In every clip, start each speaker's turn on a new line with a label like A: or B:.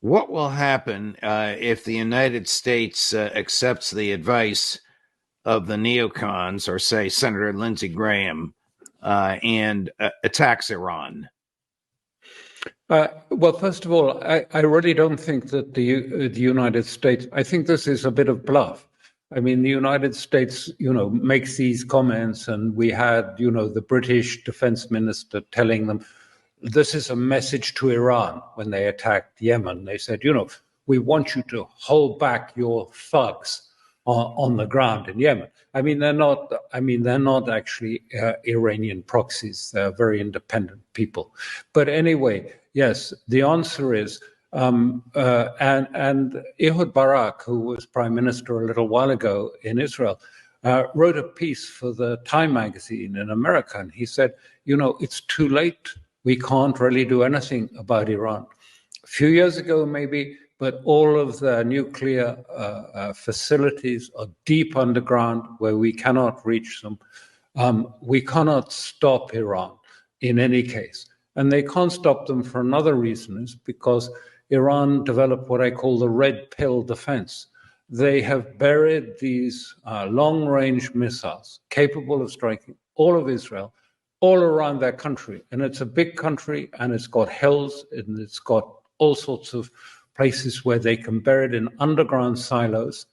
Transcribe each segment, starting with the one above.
A: What will happen if the United States accepts the advice of the neocons, or say Senator Lindsey Graham, and attacks Iran?
B: Well, first of all, I really don't think that the United States, I think this is a bit of bluff. I mean, the United States, makes these comments, and we had, the British defense minister telling them, this is a message to Iran when they attacked Yemen. They said, we want you to hold back your thugs on the ground in Yemen. I mean, they're not actually Iranian proxies. They're very independent people. But anyway, yes, the answer is, and Ehud Barak, who was prime minister a little while ago in Israel, wrote a piece for the Time magazine in America, and he said, it's too late. We can't really do anything about Iran. A few years ago, maybe, but all of the nuclear facilities are deep underground where we cannot reach them. We cannot stop Iran in any case. And they can't stop them for another reason, is because Iran developed what I call the red pill defense. They have buried these long-range missiles capable of striking all of Israel, all around their country. And it's a big country, and it's got hills, and it's got all sorts of places where they can bury it in underground silos.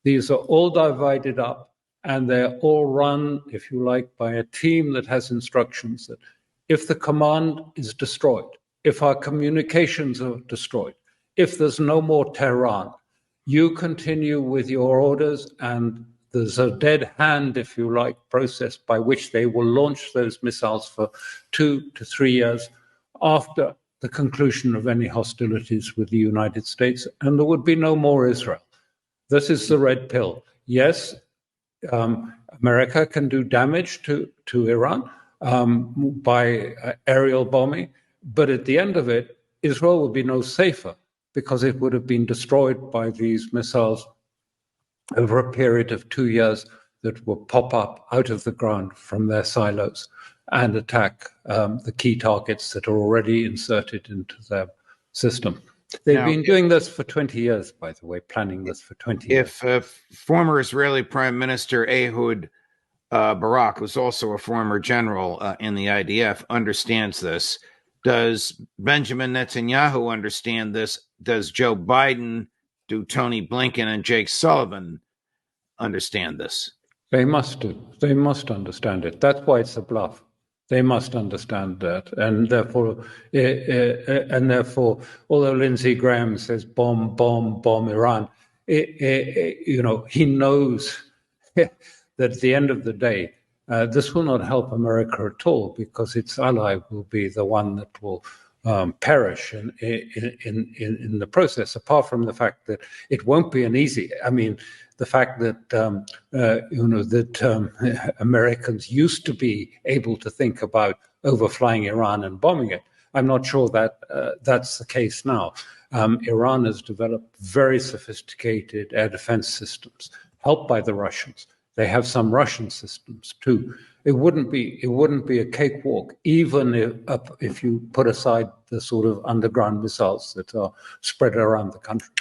B: These are all divided up, and they're all run, if you like, by a team that has instructions that if the command is destroyed, if our communications are destroyed, if there's no more Tehran, you continue with your orders, and there's a dead hand, if you like, process by which they will launch those missiles for 2 to 3 years after the conclusion of any hostilities with the United States, and there would be no more Israel. This is the red pill. Yes, America can do damage to Iran by aerial bombing, but at the end of it, Israel would be no safer because it would have been destroyed by these missiles over a period of 2 years that will pop up out of the ground from their silos and attack the key targets that are already inserted into their system. They've been doing this for 20 years, by the way, planning this for 20 years.
A: If former Israeli Prime Minister Ehud Barak, who's also a former general in the IDF, understands this, does Benjamin Netanyahu understand this? Does Joe Biden, do Tony Blinken and Jake Sullivan understand this?
B: They must do. They must understand it. That's why it's a bluff. They must understand that, and therefore, although Lindsey Graham says bomb Iran, he knows that at the end of the day, this will not help America at all, because its ally will be the one that will perish in the process. Apart from the fact that it won't be an easy. I mean, the fact that Americans used to be able to think about overflying Iran and bombing it. I'm not sure that that's the case now. Iran has developed very sophisticated air defense systems, helped by the Russians. They have some Russian systems too. It wouldn't be a cakewalk, even if you put aside the sort of underground missiles that are spread around the country.